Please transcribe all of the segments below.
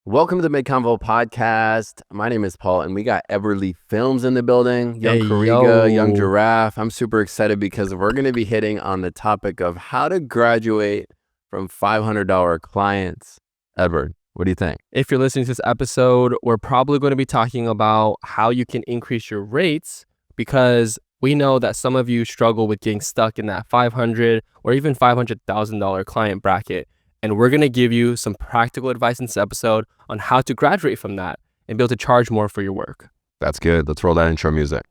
Welcome to the MIDCONVO podcast. My name is Paul, and we got Everly Films in the building. Young Hey, Kariga, Young yo. Giraffe. I'm super excited because we're going to be hitting on the topic of how to graduate from $500 clients. Edward, what do you think? If you're listening to this episode, we're probably going to be talking about how you can increase your rates because we know that some of you struggle with getting stuck in that $500 or even $500,000 client bracket. And we're going to give you some practical advice in this episode on how to graduate from that and be able to charge more for your work. That's good. Let's roll that intro music.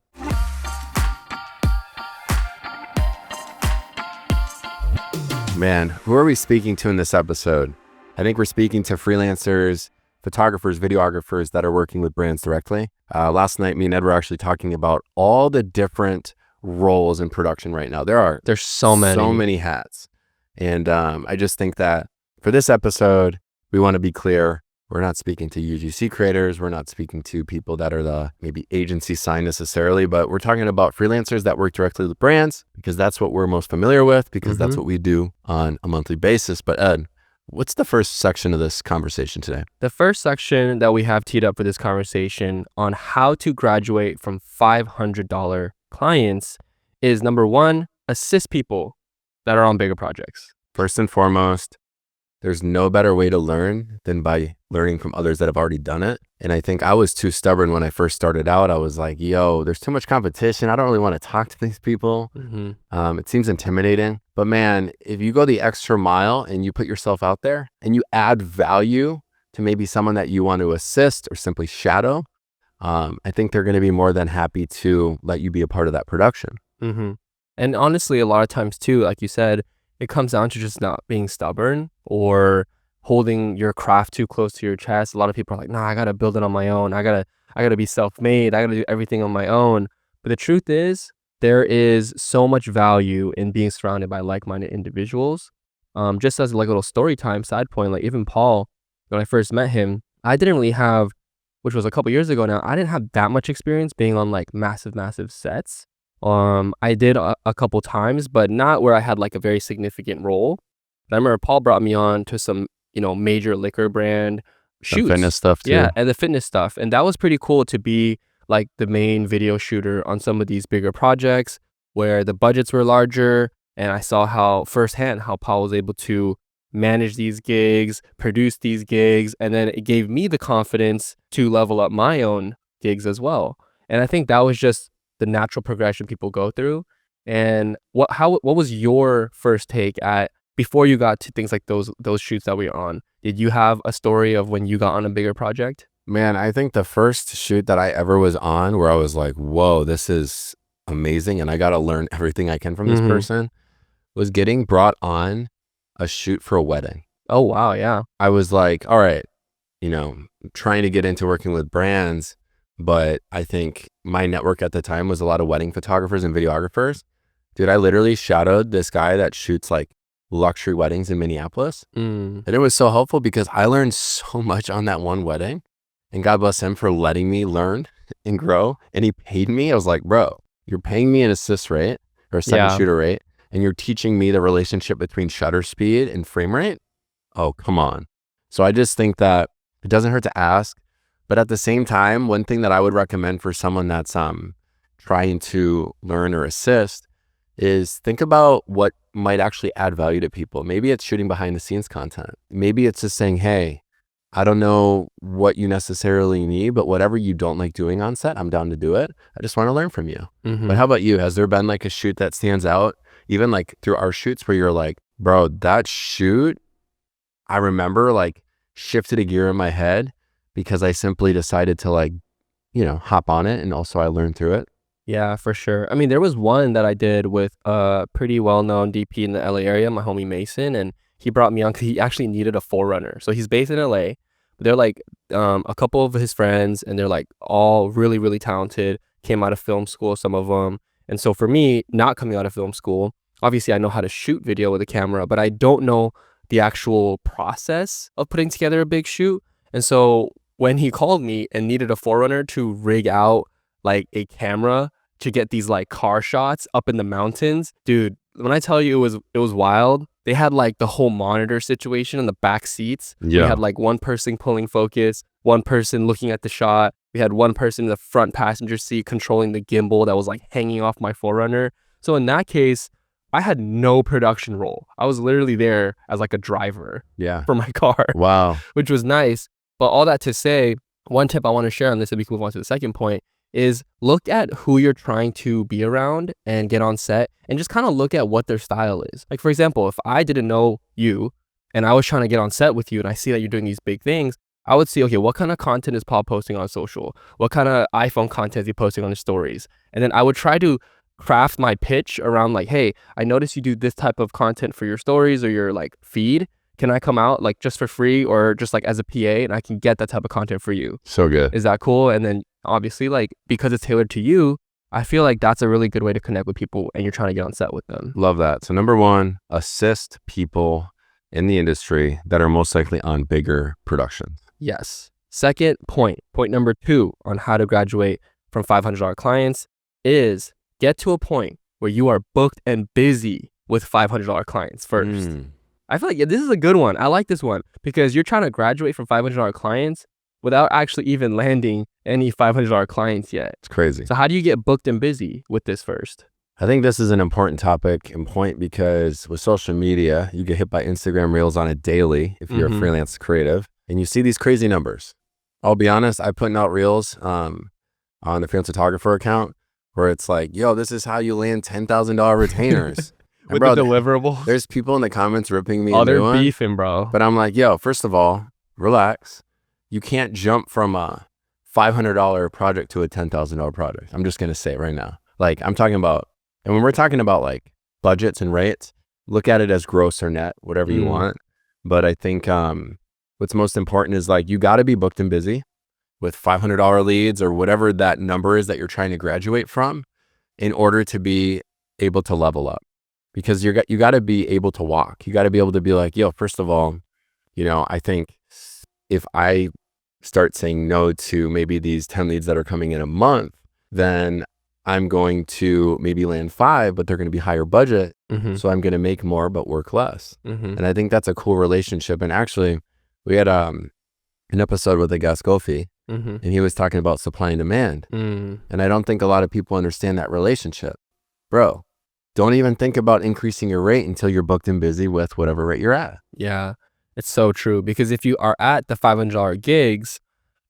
Man, who are we speaking to in this episode? I think we're speaking to freelancers, photographers, videographers that are working with brands directly. Last night, me and Ed were actually talking about all the different roles in production right now. There's so many hats. And I just think that for this episode, we want to be clear. We're not speaking to UGC creators. We're not speaking to people that are the maybe agency signed necessarily, but we're talking about freelancers that work directly with brands because that's what we're most familiar with because that's what we do on a monthly basis. But Ed, what's the first section of this conversation today? The first section that we have teed up for this conversation on how to graduate from $500 clients is number one, assist people that are on bigger projects. First and foremost, there's no better way to learn than by learning from others that have already done it. And I think I was too stubborn when I first started out. I was like, yo, there's too much competition. I don't really want to talk to these people. It seems intimidating. But man, if you go the extra mile and you put yourself out there and you add value to maybe someone that you want to assist or simply shadow, I think they're going to be more than happy to let you be a part of that production. And honestly, a lot of times too, like you said, it comes down to just not being stubborn or holding your craft too close to your chest. A lot of people are like, nah, I got to build it on my own. I gotta be self-made. I got to do everything on my own. But the truth is, there is so much value in being surrounded by like-minded individuals. Just as like a little story time side point, like even Paul, when I first met him, I didn't really have, which was a couple years ago now, I didn't have that much experience being on like massive sets. I did a couple times, but not where I had like a very significant role. I remember Paul brought me on to some, major liquor brand shoots. The fitness stuff too. Yeah, and the fitness stuff. And that was pretty cool to be like the main video shooter on some of these bigger projects where the budgets were larger. And I saw how firsthand how Paul was able to manage these gigs, produce these gigs, and then it gave me the confidence to level up my own gigs as well. And I think that was just the natural progression people go through. And what was your first take at before you got to things like those shoots that we were on? Did you have a story of when you got on a bigger project? Man, I think the first shoot that I ever was on where I was like, whoa, this is amazing and I got to learn everything I can from this person was getting brought on a shoot for a wedding. Oh, wow. Yeah. I was like, all right, trying to get into working with brands, but I think my network at the time was a lot of wedding photographers and videographers. Dude, I literally shadowed this guy that shoots like luxury weddings in Minneapolis. And it was so helpful because I learned so much on that one wedding. And God bless him for letting me learn and grow. And he paid me. I was like, bro, you're paying me an assist rate or a second shooter rate. And you're teaching me the relationship between shutter speed and frame rate. Oh, come on. So I just think that it doesn't hurt to ask. But at the same time, one thing that I would recommend for someone that's trying to learn or assist is think about what might actually add value to people. Maybe it's shooting behind the scenes content. Maybe it's just saying, hey, I don't know what you necessarily need, but whatever you don't like doing on set, I'm down to do it. I just want to learn from you. But how about you? Has there been like a shoot that stands out, even like through our shoots where you're like, bro, that shoot, I remember like shifted a gear in my head because I simply decided to like, hop on it. And also I learned through it. Yeah, for sure. I mean, there was one that I did with a pretty well-known DP in the LA area, my homie Mason, and he brought me on because he actually needed a forerunner. So he's based in LA, but they're like a couple of his friends, and they're like all really, really talented, came out of film school, some of them. And so for me, not coming out of film school, obviously I know how to shoot video with a camera, but I don't know the actual process of putting together a big shoot. And so when he called me and needed a forerunner to rig out like a camera to get these like car shots up in the mountains, dude, when I tell you it was wild, they had like the whole monitor situation in the back seats. We Yeah. had like one person pulling focus, one person looking at the shot. We had one person in the front passenger seat controlling the gimbal that was like hanging off my 4Runner. So in that case, I had no production role. I was literally there as like a driver Yeah. for my car, Wow. which was nice. But all that to say, one tip I want to share on this, and we can move on to the second point, is look at who you're trying to be around and get on set, and just kind of look at what their style is. Like, for example, if I didn't know you and I was trying to get on set with you and I see that you're doing these big things, I would see, okay, what kind of content is Paul posting on social? What kind of iPhone content is he posting on his stories? And then I would try to craft my pitch around like, hey, I noticed you do this type of content for your stories or your like feed. Can I come out like just for free or just like as a PA and I can get that type of content for you? So good. Is that cool? And then obviously like because it's tailored to you, I feel like that's a really good way to connect with people and you're trying to get on set with them. Love that. So number one, assist people in the industry that are most likely on bigger productions. Yes. Second point number 2 on how to graduate from $500 clients is get to a point where you are booked and busy with $500 clients first. I feel like this is a good one. I like this one because you're trying to graduate from $500 clients without actually even landing any $500 clients yet. It's crazy. So how do you get booked and busy with this first? I think this is an important topic and point because with social media, you get hit by Instagram Reels on a daily if you're a freelance creative and you see these crazy numbers. I'll be honest, I'm putting out Reels on the Freelance Photographer account where it's like, yo, this is how you land $10,000 retainers. With bro, the deliverable. There's people in the comments ripping me. Oh, they're beefing, bro. But I'm like, yo, first of all, relax. You can't jump from a $500 project to a $10,000 project. I'm just going to say it right now. Like I'm talking about, and when we're talking about like budgets and rates, look at it as gross or net, whatever you want. But I think what's most important is like, you got to be booked and busy with $500 leads or whatever that number is that you're trying to graduate from in order to be able to level up. Because you got to be able to walk. You got to be able to be like, yo, first of all, you know, I think if I start saying no to maybe these 10 leads that are coming in a month, then I'm going to maybe land 5, but they're going to be higher budget. So I'm going to make more, but work less. And I think that's a cool relationship. And actually, we had an episode with a guest, Gofi, and he was talking about supply and demand. And I don't think a lot of people understand that relationship. Bro, don't even think about increasing your rate until you're booked and busy with whatever rate you're at. Yeah, it's so true. Because if you are at the $500 gigs,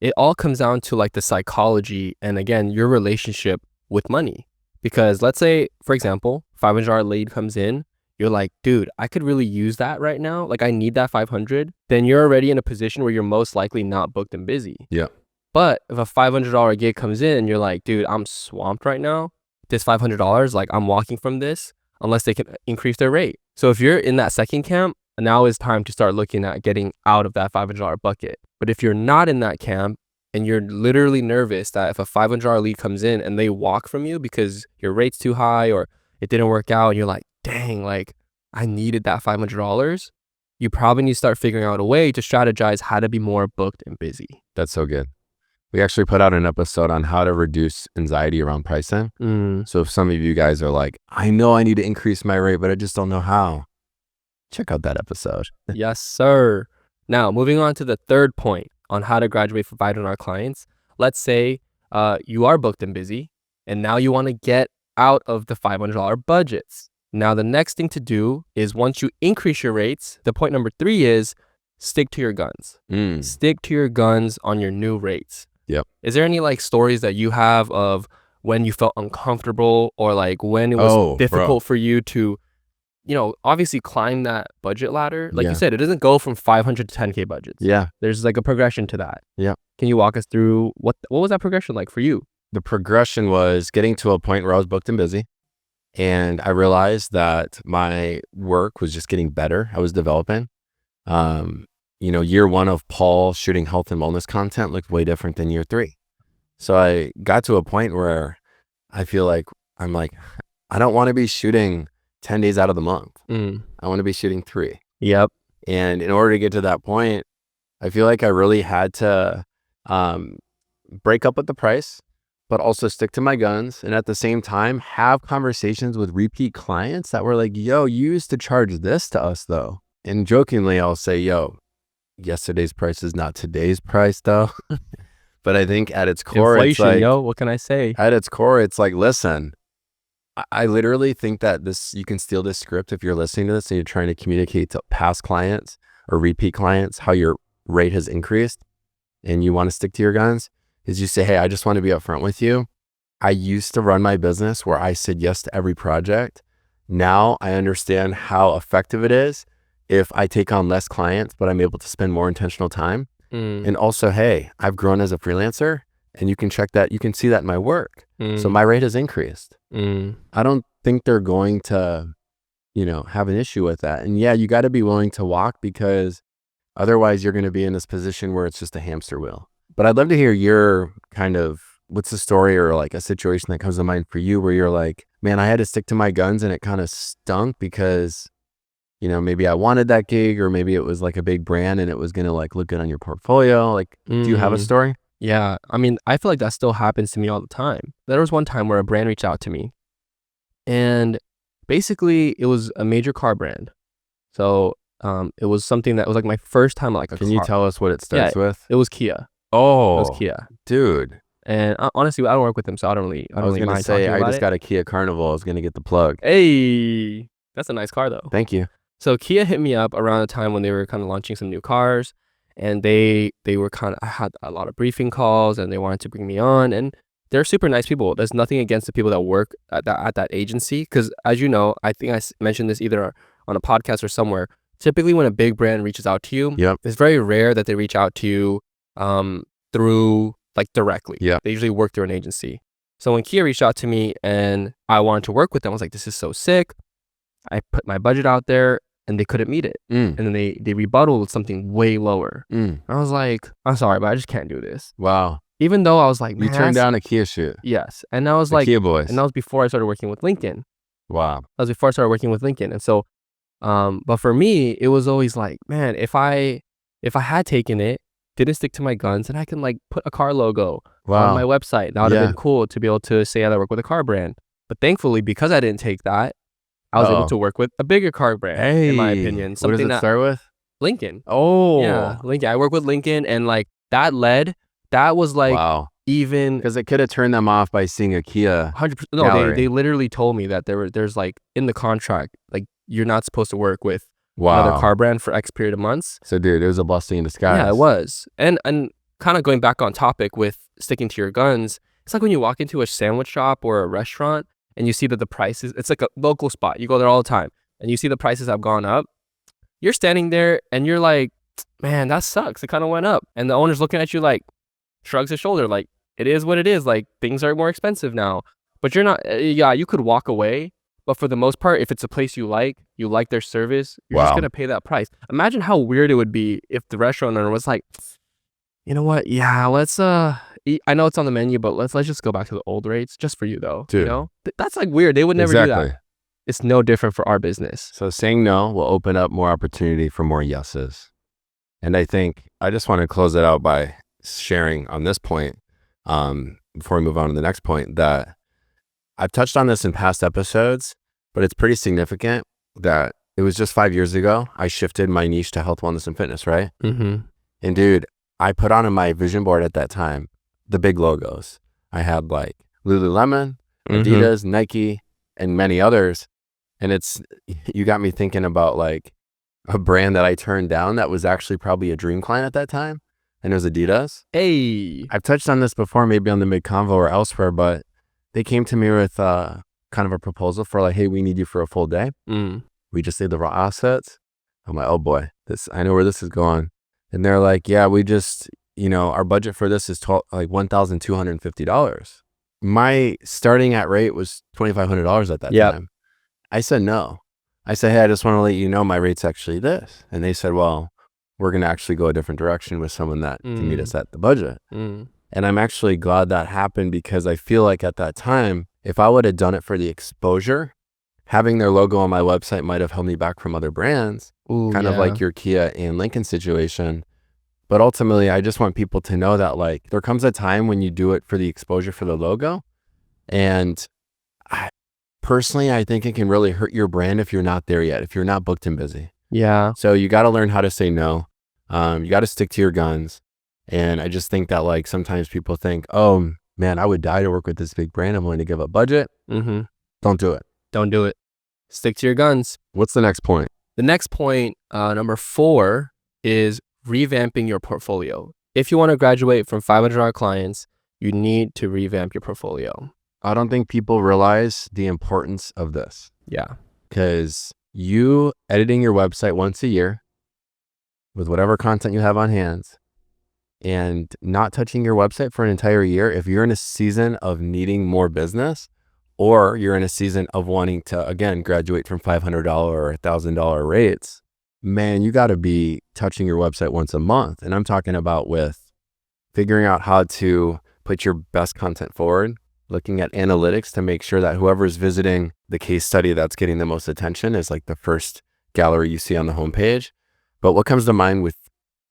it all comes down to like the psychology and again, your relationship with money. Because let's say, for example, $500 lead comes in, you're like, dude, I could really use that right now. Like I need that 500. Then you're already in a position where you're most likely not booked and busy. Yeah. But if a $500 gig comes in and you're like, dude, I'm swamped right now. This $500, like I'm walking from this unless they can increase their rate. So if you're in that second camp, now is time to start looking at getting out of that $500 bucket. But if you're not in that camp and you're literally nervous that if a $500 lead comes in and they walk from you because your rate's too high or it didn't work out and you're like, dang, like I needed that $500, you probably need to start figuring out a way to strategize how to be more booked and busy. That's so good. We actually put out an episode on how to reduce anxiety around pricing. So if some of you guys are like, I know I need to increase my rate, but I just don't know how, check out that episode. Yes, sir. Now, moving on to the third point on how to graduate from $500 clients. Let's say you are booked and busy, and now you want to get out of the $500 budgets. Now, the next thing to do is once you increase your rates, the point number 3 is stick to your guns. Stick to your guns on your new rates. Yep. Is there any like stories that you have of when you felt uncomfortable or like when it was difficult for you to, you know, obviously climb that budget ladder? Like you said, it doesn't go from 500 to 10K budgets. Yeah. There's like a progression to that. Yeah. Can you walk us through what was that progression like for you? The progression was getting to a point where I was booked and busy. And I realized that my work was just getting better. I was developing. You know, year 1 of Paul shooting health and wellness content looked way different than year 3. So I got to a point where I feel like I'm like, I don't want to be shooting 10 days out of the month. I want to be shooting 3. Yep. And in order to get to that point, I feel like I really had to break up with the price, but also stick to my guns. And at the same time, have conversations with repeat clients that were like, yo, you used to charge this to us though. And jokingly, I'll say, yo, yesterday's price is not today's price though. But I think at its core, Inflation, it's like, yo, what can I say? at its core, it's like, listen, I literally think that you can steal this script if you're listening to this and you're trying to communicate to past clients or repeat clients how your rate has increased and you want to stick to your guns, is you say, hey, I just want to be upfront with you. I used to run my business where I said yes to every project. Now I understand how effective it is if I take on less clients, but I'm able to spend more intentional time. And also, hey, I've grown as a freelancer and you can check that. You can see that in my work. So my rate has increased. I don't think they're going to, have an issue with that. And yeah, you got to be willing to walk, because otherwise you're going to be in this position where it's just a hamster wheel. But I'd love to hear your kind of, what's the story or like a situation that comes to mind for you where you're like, man, I had to stick to my guns and it kind of stunk because, maybe I wanted that gig, or maybe it was like a big brand and it was going to like look good on your portfolio. Like, do you have a story? Yeah. I mean, I feel like that still happens to me all the time. There was one time where a brand reached out to me, and basically it was a major car brand. So it was something that was like my first time like a Can car. you tell us what it starts with? It was Kia. Oh, It was Kia. dude. And honestly, I don't work with them, so I don't really I was going to mind say, talking I about just it. got a Kia Carnival. I was going to get the plug. Hey, that's a nice car though. Thank you. So Kia hit me up around the time when they were kind of launching some new cars, and they were I had a lot of briefing calls, and they wanted to bring me on, and they're super nice people. There's nothing against the people that work at that agency, because as you know, I think I mentioned this either on a podcast or somewhere. Typically, when a big brand reaches out to you, it's very rare that they reach out to you through like directly. Yeah. They usually work through an agency. So when Kia reached out to me and I wanted to work with them, I was like, this is so sick. I put my budget out there and they couldn't meet it. And then they rebutted with something way lower. I was like, I'm sorry, but I just can't do this. Wow. Even though I was like, You turned down a Kia shoot. Yes. And I was The like, Kia boys. and that was before I started working with Lincoln. Wow. That was before I started working with Lincoln. And so, but for me, it was always like, man, if I had taken it, didn't stick to my guns, and I can like put a car logo on my website, that would have been cool to be able to say that I work with a car brand. But thankfully, because I didn't take that, I was able to work with a bigger car brand, in my opinion. What does it start with? Lincoln. Oh. Yeah, Lincoln. I work with Lincoln, and like that was like even, because it could have turned them off by seeing a Kia. 100%. No, they literally told me that there's like in the contract, like you're not supposed to work with another car brand for X period of months. So dude, it was a blessing in disguise. Yeah, it was. And kind of going back on topic with sticking to your guns, it's like when you walk into a sandwich shop or a restaurant and you see that the prices, it's like a local spot. You go there all the time and you see the prices have gone up. You're standing there and you're like, man, that sucks. It kind of went up. And the owner's looking at you like, shrugs his shoulder, like, it is what it is. Like, things are more expensive now. But you're not, you could walk away. But for the most part, if it's a place you like their service, you're just going to pay that price. Imagine how weird it would be if the restaurant owner was like, you know what? Yeah, let's, eat. I know it's on the menu, but let's just go back to the old rates just for you though. Dude. You know? That's like weird. They would never do that. It's no different for our business. So saying no will open up more opportunity for more yeses. And I think I just want to close it out by sharing on this point, before we move on to the next point, that I've touched on this in past episodes, but it's pretty significant that it was just 5 years ago, I shifted my niche to health, wellness, and fitness, right? And dude, I put on my vision board at that time, the big logos. I had like Lululemon, Adidas, Nike, and many others. And you got me thinking about like a brand that I turned down that was actually probably a dream client at that time. And it was Adidas. Hey. I've touched on this before, maybe on the MIDCONVO or elsewhere, but they came to me with kind of a proposal for like, hey, we need you for a full day. We just need the raw assets. I'm like, oh boy, I know where this is going. And they're like, yeah, we just, our budget for this is $1,250. My starting at rate was $2,500 at that time. I said no. I said, hey, I just want to let you know my rate's actually this. And they said, well, we're going to actually go a different direction with someone that can meet us at the budget. And I'm actually glad that happened, because I feel like at that time, if I would have done it for the exposure, having their logo on my website might have held me back from other brands, kind of like your Kia and Lincoln situation. But ultimately, I just want people to know that like there comes a time when you do it for the exposure for the logo. And personally, I think it can really hurt your brand if you're not there yet, if you're not booked and busy. Yeah. So you got to learn how to say no. You got to stick to your guns. And I just think that like sometimes people think, oh man, I would die to work with this big brand. I'm willing to give up budget. Don't do it. Don't do it. Stick to your guns. What's the next point? The next point, number 4, is revamping your portfolio. If you want to graduate from $500 clients, you need to revamp your portfolio. I don't think people realize the importance of this. Yeah. Because you editing your website once a year with whatever content you have on hand and not touching your website for an entire year, if you're in a season of needing more business, or you're in a season of wanting to, again, graduate from $500 or $1,000 rates, man, you got to be touching your website once a month. And I'm talking about with figuring out how to put your best content forward, looking at analytics to make sure that whoever's visiting the case study that's getting the most attention is like the first gallery you see on the homepage. But what comes to mind with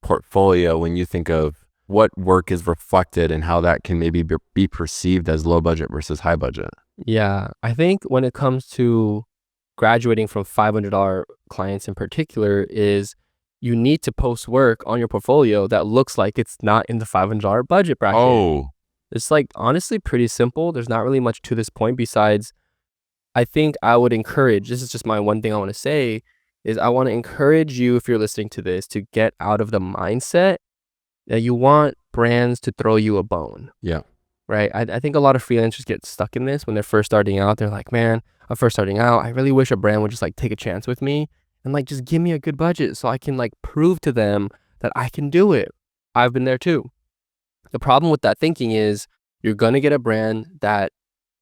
portfolio when you think of what work is reflected and how that can maybe be perceived as low budget versus high budget? Yeah. I think when it comes to graduating from $500 clients in particular is you need to post work on your portfolio that looks like it's not in the $500 budget bracket. Oh, It's like honestly pretty simple. There's not really much to this point besides I think I would encourage, this is just my one thing I want to say, is I want to encourage you, if you're listening to this, to get out of the mindset that you want brands to throw you a bone. yeah. Right? I think a lot of freelancers get stuck in this when they're first starting out. They're like, man, I'm first starting out. I really wish a brand would just like take a chance with me and like just give me a good budget so I can like prove to them that I can do it. I've been there too. The problem with that thinking is you're going to get a brand that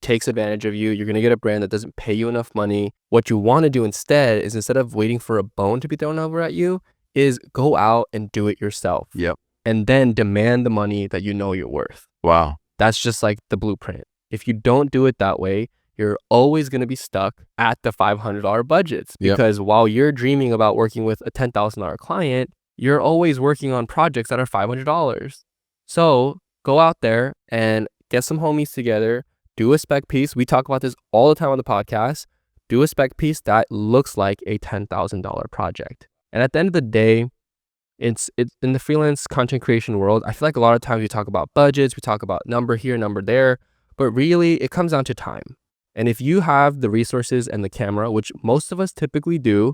takes advantage of you. You're going to get a brand that doesn't pay you enough money. What you want to do instead is, instead of waiting for a bone to be thrown over at you, is go out and do it yourself. Yep. And then demand the money that you know you're worth. Wow. That's just like the blueprint. If you don't do it that way, you're always going to be stuck at the $500 budgets, because while you're dreaming about working with a $10,000 client, you're always working on projects that are $500. So go out there and get some homies together, do a spec piece. We talk about this all the time on the podcast. Do a spec piece that looks like a $10,000 project. And at the end of the day, it's in the freelance content creation world, I feel like a lot of times we talk about budgets, we talk about number here, number there, but really it comes down to time. And if you have the resources and the camera, which most of us typically do,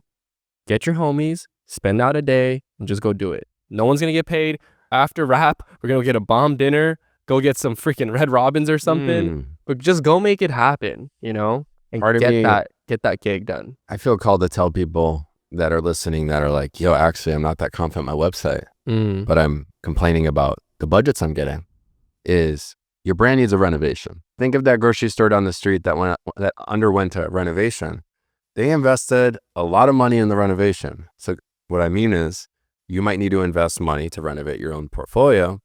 get your homies, spend out a day, and just go do it. No one's going to get paid. After wrap, we're going to get a bomb dinner, go get some freaking Red Robins or something, but just go make it happen, you know, and get that gig done. I feel called to tell people that are listening that are like, yo, actually, I'm not that confident in my website, but I'm complaining about the budgets I'm getting, is your brand needs a renovation. Think of that grocery store down the street that underwent a renovation. They invested a lot of money in the renovation. So what I mean is you might need to invest money to renovate your own portfolio,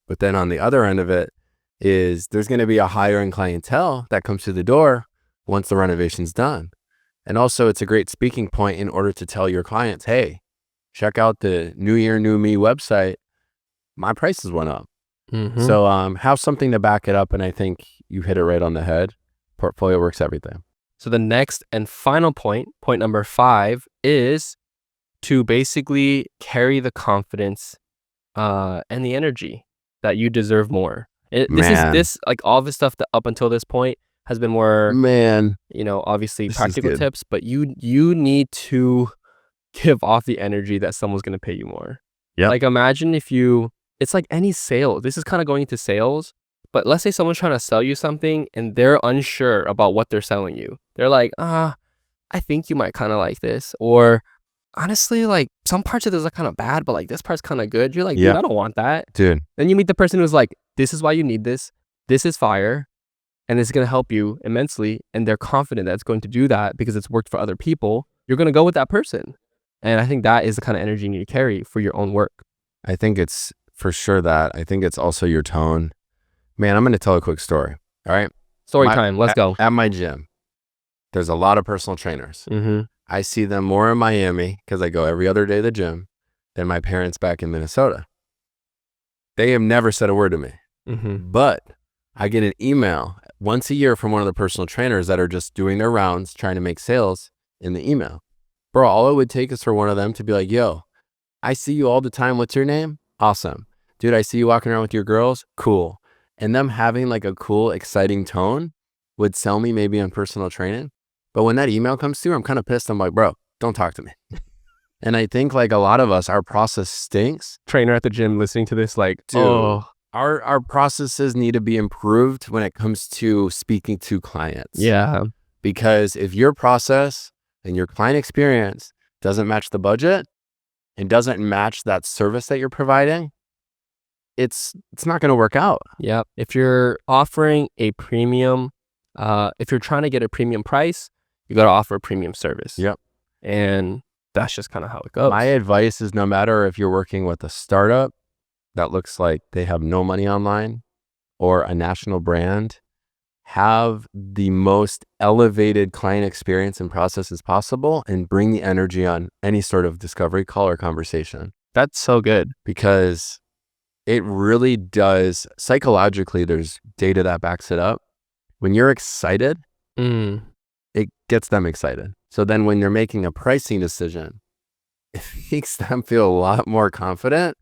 but then on the other end of it is there's going to be a higher end clientele that comes through the door once the renovation's done. And also it's a great speaking point in order to tell your clients, hey, check out the New Year, New Me website. My prices went up. So have something to back it up. And I think you hit it right on the head. Portfolio works everything. So the next and final point number 5, is to basically carry the confidence and the energy that you deserve more. This like all the stuff that up until this point has been more, you know, obviously practical tips, but you need to give off the energy that someone's going to pay you more. Yeah. Like imagine it's like any sale. This is kind of going into sales, but let's say someone's trying to sell you something and they're unsure about what they're selling you. They're like, I think you might kind of like this, or honestly, like some parts of this are kind of bad, but like this part's kind of good. You're like, dude, I don't want that. Dude. Then you meet the person who's like, this is why you need this. This is fire. And it's going to help you immensely. And they're confident that it's going to do that because it's worked for other people. You're going to go with that person. And I think that is the kind of energy you need to carry for your own work. I think it's for sure that. I think it's also your tone. Man, I'm going to tell a quick story. All right. Story time. Let's go. At my gym, there's a lot of personal trainers. I see them more in Miami because I go every other day to the gym than my parents back in Minnesota. They have never said a word to me. Mm-hmm. But I get an email once a year from one of the personal trainers that are just doing their rounds, trying to make sales in the email. Bro, all it would take is for one of them to be like, yo, I see you all the time. What's your name? Awesome. Dude, I see you walking around with your girls. Cool. And them having like a cool, exciting tone would sell me maybe on personal training. But when that email comes through, I'm kind of pissed. I'm like, bro, don't talk to me. And I think like a lot of us, our process stinks. Trainer at the gym listening to this, like, Dude, oh, our processes need to be improved when it comes to speaking to clients. yeah. Because if your process and your client experience doesn't match the budget and doesn't match that service that you're providing, it's not going to work out. Yeah. If you're offering a premium, if you're trying to get a premium price, you got to offer a premium service. Yep. And that's just kind of how it goes. My advice is no matter if you're working with a startup that looks like they have no money online or a national brand, have the most elevated client experience and process as possible and bring the energy on any sort of discovery call or conversation. That's so good. Because it really does, psychologically, there's data that backs it up. When you're excited, it gets them excited. So then when you're making a pricing decision, it makes them feel a lot more confident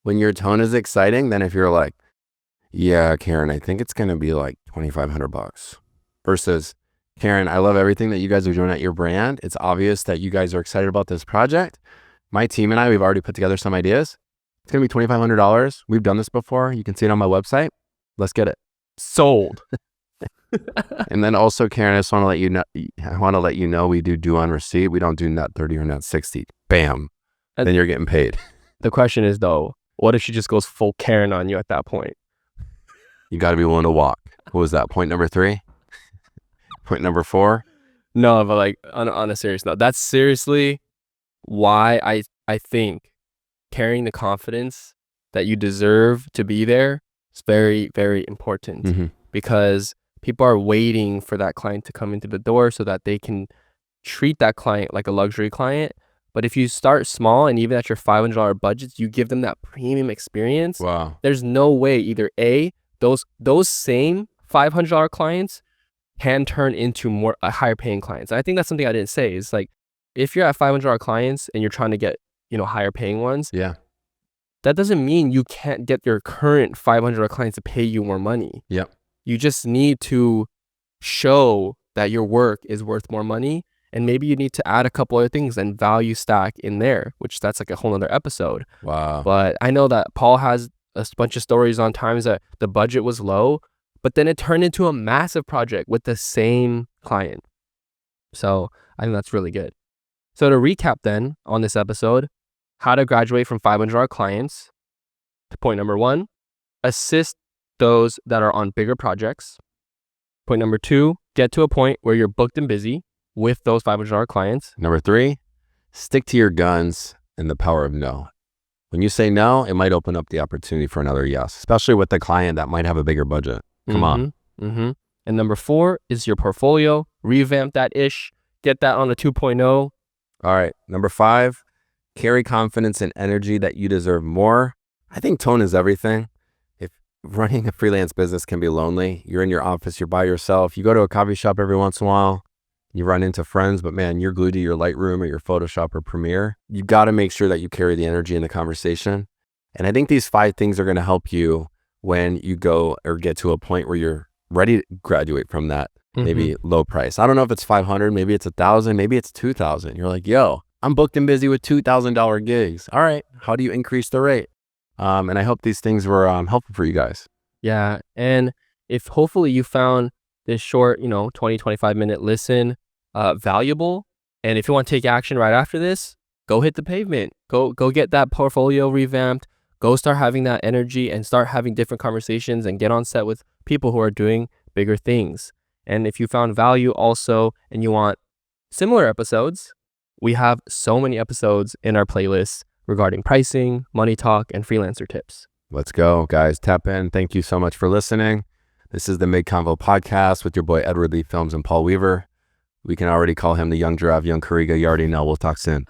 when your tone is exciting than if you're like, yeah, Karen, I think it's going to be like $2,500 versus Karen, I love everything that you guys are doing at your brand. It's obvious that you guys are excited about this project. My team and I, we've already put together some ideas. It's going to be $2,500. We've done this before. You can see it on my website. Let's get it. Sold. And then also, Karen, I just want to let you know we do on receipt. We don't do net 30 or net 60. Bam. Then you're getting paid. The question is though, what if she just goes full Karen on you at that point? You got to be willing to walk. What was that? Point number 3? Point number 4? No, but like on a serious note, that's seriously why I think carrying the confidence that you deserve to be there is very, very important because people are waiting for that client to come into the door so that they can treat that client like a luxury client. But if you start small and even at your $500 budgets, you give them that premium experience. Wow. There's no way either A, those same $500 clients can turn into more higher paying clients. And I think that's something I didn't say is like, if you're at $500 clients and you're trying to get, higher paying ones, that doesn't mean you can't get your current $500 clients to pay you more money. Yep. You just need to show that your work is worth more money. And maybe you need to add a couple other things and value stack in there, which that's like a whole nother episode. Wow. But I know that Paul has a bunch of stories on times that the budget was low, but then it turned into a massive project with the same client. So I think that's really good. So to recap then on this episode, how to graduate from $500 clients. To point number 1, assist those that are on bigger projects. Point number 2, get to a point where you're booked and busy with those $500 clients. Number 3, stick to your guns and the power of no. When you say no, it might open up the opportunity for another yes, especially with the client that might have a bigger budget. Come on. And number 4 is your portfolio. Revamp that ish. Get that on a 2.0. All right. Number 5, carry confidence and energy that you deserve more. I think tone is everything. If running a freelance business can be lonely, you're in your office, you're by yourself, you go to a coffee shop every once in a while, you run into friends, but man, you're glued to your Lightroom or your Photoshop or Premiere. You got to make sure that you carry the energy in the conversation. And I think these 5 things are going to help you when you go or get to a point where you're ready to graduate from that maybe low price. I don't know if it's 500, maybe it's 1,000, maybe it's 2,000. You're like, yo, I'm booked and busy with $2,000 gigs. All right. How do you increase the rate? And I hope these things were helpful for you guys. Yeah. And if hopefully you found this short, 20, 25 minute listen valuable. And if you want to take action right after this, go hit the pavement. Go get that portfolio revamped. Go start having that energy and start having different conversations and get on set with people who are doing bigger things. And if you found value also and you want similar episodes, we have so many episodes in our playlist regarding pricing, money talk, and freelancer tips. Let's go, guys. Tap in. Thank you so much for listening. This is the MIDCONVO podcast with your boy Edward Lee Films and Paul Weaver. We can already call him the young giraffe, young Kariga. You already know. We'll talk soon.